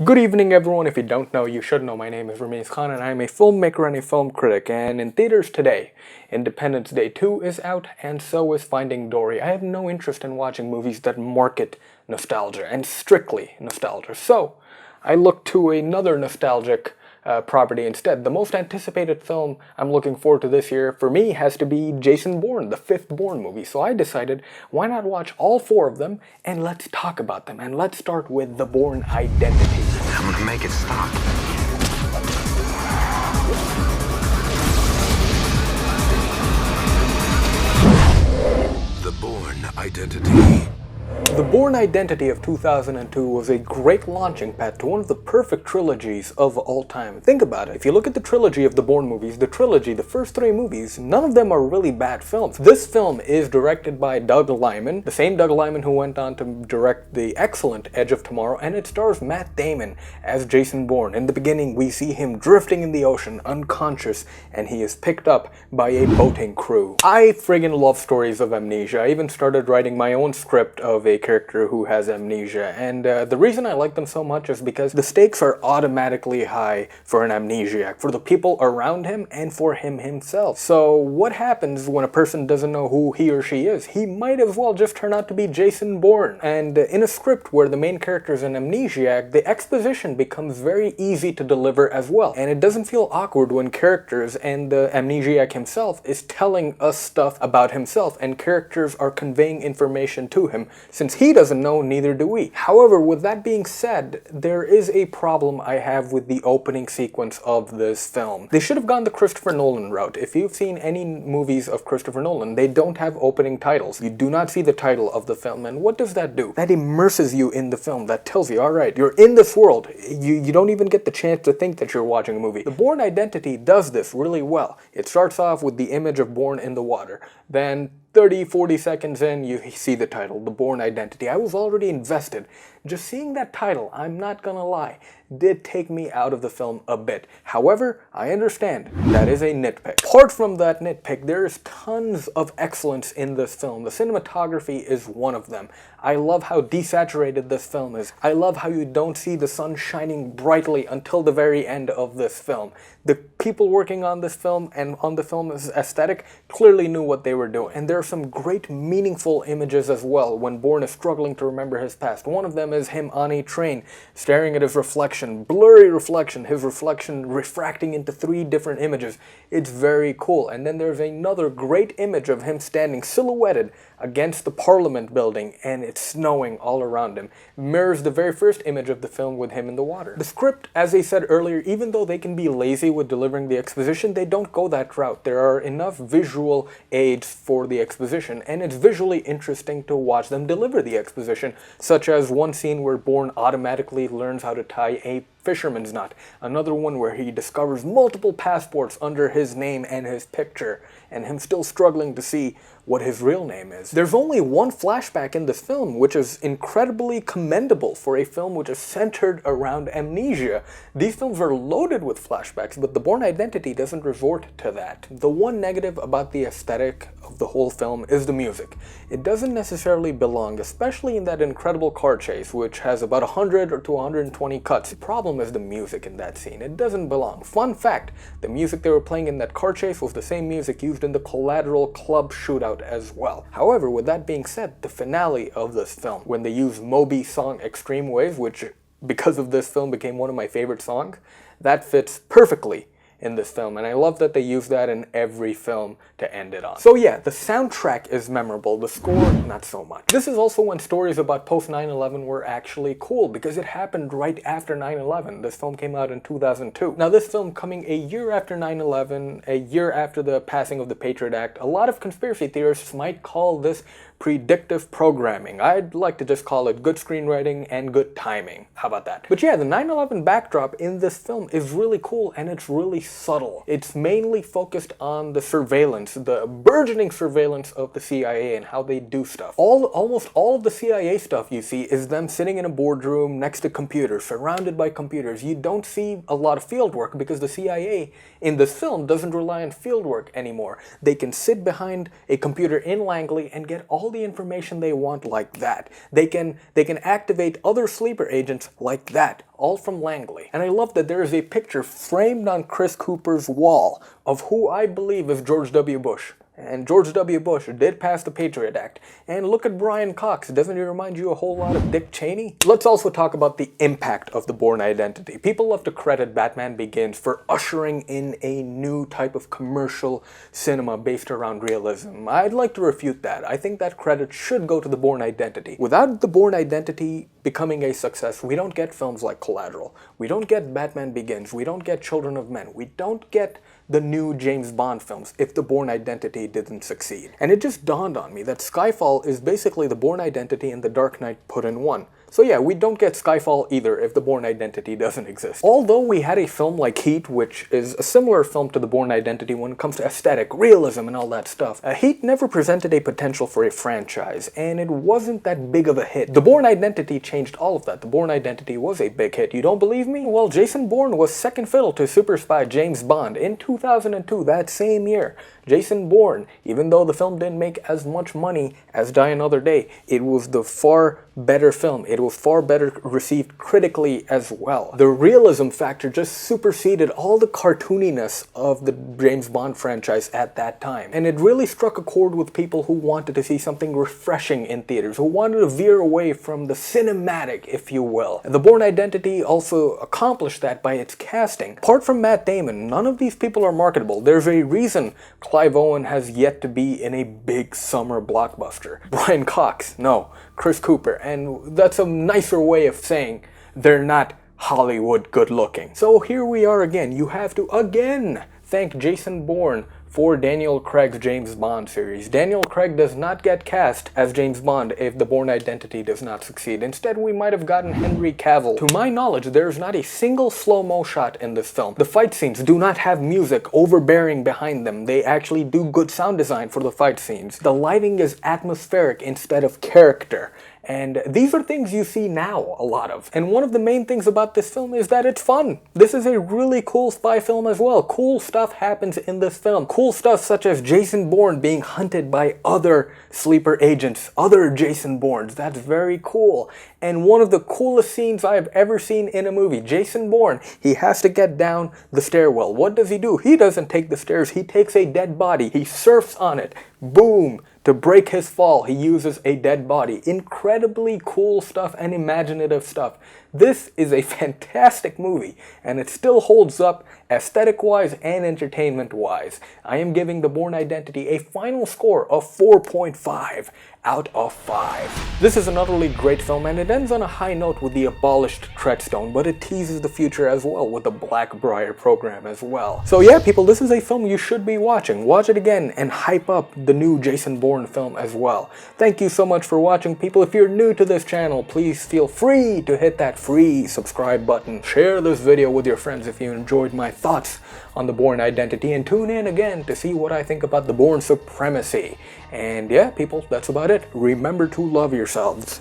Good evening, everyone. If you don't know, you should know. My name is Rameez and I am a filmmaker and a film critic. And in theaters today, Independence Day 2 is out, and so is Finding Dory. I have no interest in watching movies that market nostalgia, and strictly nostalgia. So, I look to another nostalgic property instead. The most anticipated film I'm looking forward to this year, for me, has to be Jason Bourne, the fifth Bourne movie. So I decided, why not watch all four of them, and let's talk about them. And let's start with The Bourne Identity. I'm gonna make it stop. The Bourne Identity. The Bourne Identity of 2002 was a great launching pad to one of the perfect trilogies of all time. Think about it. If you look at the trilogy of the Bourne movies, the first three movies, none of them are really bad films. This film is directed by Doug Liman, the same Doug Liman who went on to direct the excellent Edge of Tomorrow, and it stars Matt Damon as Jason Bourne. In the beginning, we see him drifting in the ocean, unconscious, and he is picked up by a boating crew. I friggin' love stories of amnesia. I even started writing my own script of a character who has amnesia, and the reason I like them so much is because the stakes are automatically high for an amnesiac, for the people around him and for him himself. So what happens when a person doesn't know who he or she is? He might as well just turn out to be Jason Bourne. And in a script where the main character is an amnesiac, the exposition becomes very easy to deliver as well, and it doesn't feel awkward when characters and the amnesiac himself is telling us stuff about himself, and characters are conveying information to him. Since he doesn't know, neither do we. However, with that being said, there is a problem I have with the opening sequence of this film. They should have gone the Christopher Nolan route. If you've seen any movies of Christopher Nolan, they don't have opening titles. You do not see the title of the film, and what does that do? That immerses you in the film. That tells you, alright, you're in this world. You don't even get the chance to think that you're watching a movie. The Bourne Identity does this really well. It starts off with the image of Bourne in the water. Then 30-40 seconds in, you see the title, The Bourne Identity. I was already invested. Just seeing that title, I'm not gonna lie, did take me out of the film a bit. However, I understand that is a nitpick. Apart from that nitpick, there is tons of excellence in this film. The cinematography is one of them. I love how desaturated this film is. I love how you don't see the sun shining brightly until the very end of this film. The people working on this film and on the film's aesthetic clearly knew what they were doing. And there are some great meaningful images as well when Bourne is struggling to remember his past. One of them is him on a train, staring at his reflection, blurry reflection, his reflection refracting into three different images. It's very cool. And then there's another great image of him standing silhouetted against the Parliament building, and it's snowing all around him. Mirrors the very first image of the film with him in the water. The script, as I said earlier, even though they can be lazy with delivering the exposition, they don't go that route. There are enough visual aids for the exposition, and it's visually interesting to watch them deliver the exposition, such as one scene where Bourne automatically learns how to tie a fisherman's knot, another one where he discovers multiple passports under his name and his picture, and him still struggling to see what his real name is. There's only one flashback in this film, which is incredibly commendable for a film which is centered around amnesia. These films are loaded with flashbacks, but The Bourne Identity doesn't resort to that. The one negative about the aesthetic of the whole film is the music. It doesn't necessarily belong, especially in that incredible car chase, which has about 100 or to 120 cuts. The problem is the music in that scene. It doesn't belong. Fun fact, the music they were playing in that car chase was the same music used in the Collateral club shootout as well. However, with that being said, the finale of this film, when they use Moby's song Extreme Wave, which because of this film became one of my favorite songs, that fits perfectly in this film, and I love that they use that in every film to end it on. So yeah, the soundtrack is memorable, the score not so much. This is also when stories about post 9/11 were actually cool, because it happened right after 9/11. This film came out in 2002. Now this film coming a year after 9/11, a year after the passing of the Patriot Act, a lot of conspiracy theorists might call this predictive programming. I'd like to just call it good screenwriting and good timing. How about that? But yeah, the 9/11 backdrop in this film is really cool, and it's really subtle. It's mainly focused on the surveillance, the burgeoning surveillance of the CIA and how they do stuff. Almost all of the CIA stuff you see is them sitting in a boardroom next to computers, surrounded by computers. You don't see a lot of field work because the CIA in this film doesn't rely on field work anymore. They can sit behind a computer in Langley and get all the information they want like that. They can activate other sleeper agents like that all from Langley. And I love that there is a picture framed on Chris Cooper's wall of who I believe is George W. Bush. And George W. Bush did pass the Patriot Act. And look at Brian Cox. Doesn't he remind you a whole lot of Dick Cheney? Let's also talk about the impact of the Bourne Identity. People love to credit Batman Begins for ushering in a new type of commercial cinema based around realism. I'd like to refute that. I think that credit should go to the Bourne Identity. Without the Bourne Identity becoming a success, we don't get films like Collateral. We don't get Batman Begins. We don't get Children of Men. We don't get the new James Bond films if the Bourne Identity didn't succeed. And it just dawned on me that Skyfall is basically the Bourne Identity and the Dark Knight put in one. So yeah, we don't get Skyfall either if the Bourne Identity doesn't exist. Although we had a film like Heat, which is a similar film to the Bourne Identity when it comes to aesthetic, realism, and all that stuff, Heat never presented a potential for a franchise, and it wasn't that big of a hit. The Bourne Identity changed all of that. The Bourne Identity was a big hit. You don't believe me? Well, Jason Bourne was second fiddle to super spy James Bond in 2002, that same year. Jason Bourne, even though the film didn't make as much money as Die Another Day, it was the far better film. It was far better received critically as well. The realism factor just superseded all the cartooniness of the James Bond franchise at that time. And it really struck a chord with people who wanted to see something refreshing in theaters, who wanted to veer away from the cinematic, if you will. The Bourne Identity also accomplished that by its casting. Apart from Matt Damon, none of these people are marketable. There's a reason Clive Owen has yet to be in a big summer blockbuster. Brian Cox, no. Chris Cooper, and that's a nicer way of saying they're not Hollywood good looking. So here we are again. You have to again thank Jason Bourne for Daniel Craig's James Bond series. Daniel Craig does not get cast as James Bond if the Bourne Identity does not succeed. Instead, we might have gotten Henry Cavill. To my knowledge, there is not a single slow-mo shot in this film. The fight scenes do not have music overbearing behind them. They actually do good sound design for the fight scenes. The lighting is atmospheric instead of character. And these are things you see now a lot of. And one of the main things about this film is that it's fun. This is a really cool spy film as well. Cool stuff happens in this film. Cool stuff such as Jason Bourne being hunted by other sleeper agents, other Jason Bournes. That's very cool. And one of the coolest scenes I've ever seen in a movie. Jason Bourne, he has to get down the stairwell. What does he do? He doesn't take the stairs. He takes a dead body. He surfs on it. Boom. To break his fall, he uses a dead body. Incredibly cool stuff and imaginative stuff. This is a fantastic movie, and it still holds up aesthetic-wise and entertainment-wise. I am giving The Bourne Identity a final score of 4.5 out of 5. This is an utterly great film, and it ends on a high note with the abolished Treadstone, but it teases the future as well with the Blackbriar program as well. So yeah, people, this is a film you should be watching. Watch it again and hype up the new Jason Bourne film as well. Thank you so much for watching, people. If you're new to this channel, please feel free to hit that free subscribe button. Share this video with your friends if you enjoyed my thoughts on the Bourne Identity, and tune in again to see what I think about the Bourne supremacy. And yeah, people, that's about it. Remember to love yourselves.